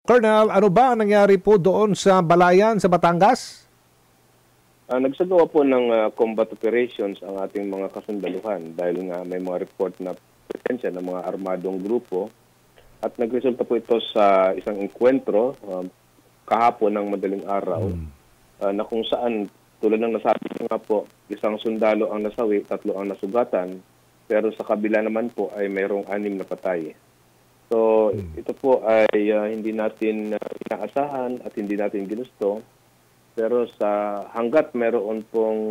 Colonel, ano ba ang nangyari po doon sa Balayan, sa Batangas? Nagsagawa po ng combat operations ang ating mga kasundaluhan dahil nga may mga report na presensya ng mga armadong grupo at nagresulta po ito sa isang enkwentro kahapon ng madaling araw na kung saan tulad ng nasabi ko nga po, isang sundalo ang nasawi, 3 ang nasugatan, pero sa kabila naman po ay mayroong 6 na patay. So ito po ay hindi natin inaasahan at hindi natin ginusto. Pero sa hanggat meron pong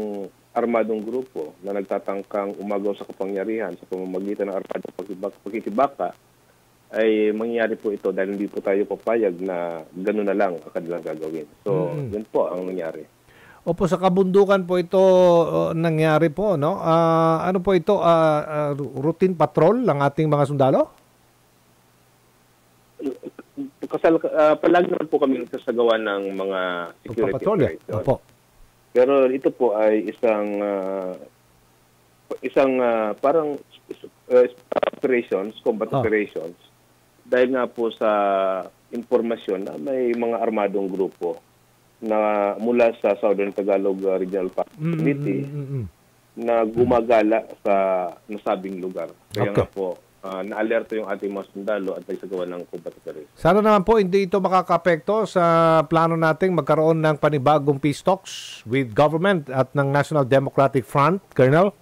armadong grupo na nagtatangkang umagaw sa kapangyarihan sa pamamagitan ng armadong pagkikibaka, ay mangyayari po ito dahil hindi po tayo papayag na gano'n na lang ang kanilang gagawin. So, yun po ang nangyari. Opo, sa kabundukan po ito nangyari po, no? Ano po ito, routine patrol ng ating mga sundalo? Palagi naman po kami nagsasagawa ng mga security operations. Opo. Pero ito po ay isang parang operations, combat operations, dahil nga po sa impormasyon na may mga armadong grupo na mula sa Southern Tagalog Regional Committee na gumagala sa nasabing lugar. Kaya nga po, na-alerto yung ating mga sundalo at nagsagawa ng combat operations. Sana naman po hindi ito makakapekto sa plano nating magkaroon ng panibagong peace talks with government at ng National Democratic Front, Colonel?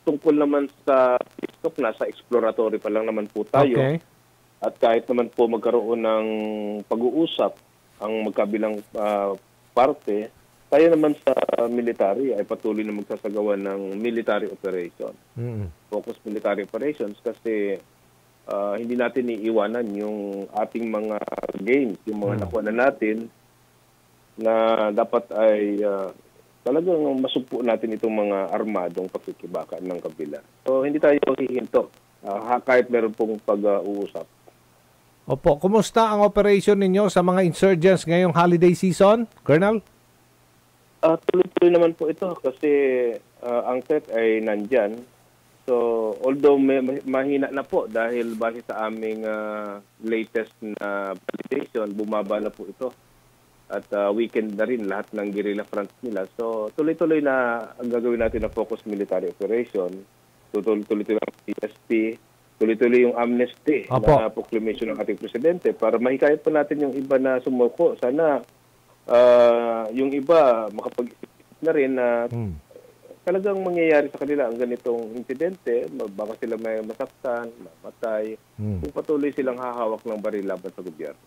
Tungkol naman sa peace talk, nasa exploratory pa lang naman po tayo. Okay. At kahit naman po magkaroon ng pag-uusap ang magkabilang parte, tayo naman sa military ay patuloy na magsasagawa ng military operation. Focus military operations kasi hindi natin iiwanan yung ating mga gains, yung mga nakuha na natin na dapat ay talagang masugpo natin itong mga armadong pagkikibaka ng kabila. So hindi tayo hihinto kahit meron pong pag-uusap. Opo, kumusta ang operation ninyo sa mga insurgents ngayong holiday season, Colonel? Tuloy-tuloy naman po ito kasi ang threat ay nandyan. So, although mahina na po dahil base sa aming latest na validation, bumaba na po ito. At weekend na rin lahat ng guerrilla front nila. So, tuloy-tuloy na ang gagawin natin na focus military operation. Tuloy-tuloy ang CSP, tuloy-tuloy yung amnesty na proclamation ng ating presidente para mahikayat pa natin yung iba na sumuko. Sana yung iba makapag-isip na rin na talagang mangyayari sa kanila ang ganitong insidente, baka sila may masaktan, mamatay, kung patuloy silang hahawak ng baril laban sa gobyerno.